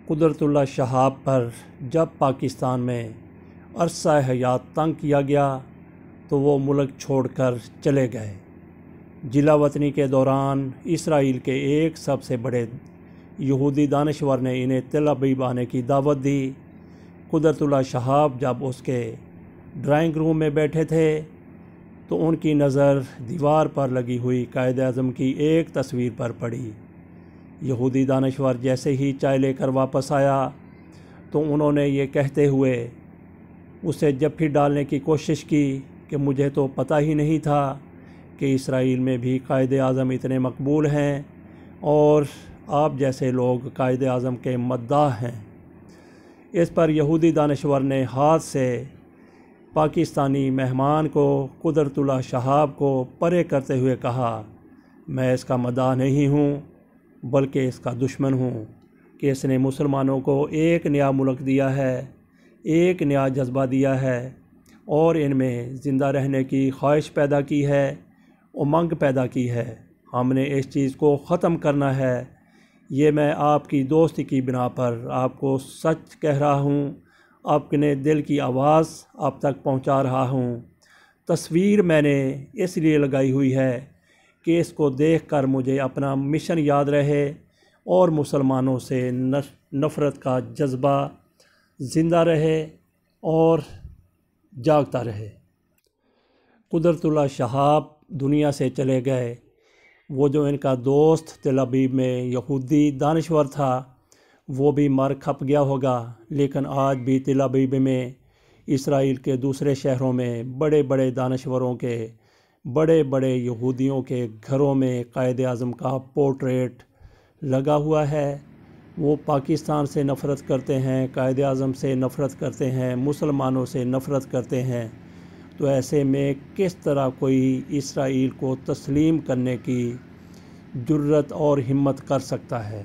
قدرتاللہ شہاب پر جب پاکستان میں عرصہ حیات تنگ کیا گیا تو وہ ملک چھوڑ کر چلے گئے۔ جلا وطنی کے دوران اسرائیل کے ایک سب سے بڑے یہودی دانشور نے انہیں تل ابیب آنے کی دعوت دی۔ قدرتاللہ شہاب جب اس کے ڈرائنگ روم میں بیٹھے تھے تو ان کی نظر دیوار پر لگی ہوئی قائد اعظم کی ایک تصویر پر پڑی۔ یہودی دانشور جیسے ہی چائے لے کر واپس آیا تو انہوں نے یہ کہتے ہوئے اسے جپھی ڈالنے کی کوشش کی کہ مجھے تو پتہ ہی نہیں تھا کہ اسرائیل میں بھی قائد اعظم اتنے مقبول ہیں اور آپ جیسے لوگ قائد اعظم کے مداح ہیں۔ اس پر یہودی دانشور نے ہاتھ سے پاکستانی مہمان کو قدرتاللہ شہاب کو پرے کرتے ہوئے کہا، میں اس کا مداح نہیں ہوں بلکہ اس کا دشمن ہوں کہ اس نے مسلمانوں کو ایک نیا ملک دیا ہے، ایک نیا جذبہ دیا ہے اور ان میں زندہ رہنے کی خواہش پیدا کی ہے، امنگ پیدا کی ہے۔ ہم نے اس چیز کو ختم کرنا ہے۔ یہ میں آپ کی دوستی کی بنا پر آپ کو سچ کہہ رہا ہوں، اپنے دل کی آواز آپ تک پہنچا رہا ہوں۔ تصویر میں نے اس لیے لگائی ہوئی ہے کہ اس کو دیکھ کر مجھے اپنا مشن یاد رہے اور مسلمانوں سے نفرت کا جذبہ زندہ رہے اور جاگتا رہے۔ قدرتاللہ شہاب دنیا سے چلے گئے۔ وہ جو ان کا دوست تل ابیب میں یہودی دانشور تھا وہ بھی مر کھپ گیا ہوگا، لیکن آج بھی تل ابیب میں اسرائیل کے دوسرے شہروں میں بڑے بڑے دانشوروں کے، بڑے بڑے یہودیوں کے گھروں میں قائد اعظم کا پورٹریٹ لگا ہوا ہے۔ وہ پاکستان سے نفرت کرتے ہیں، قائد اعظم سے نفرت کرتے ہیں، مسلمانوں سے نفرت کرتے ہیں، تو ایسے میں کس طرح کوئی اسرائیل کو تسلیم کرنے کی جرت اور ہمت کر سکتا ہے؟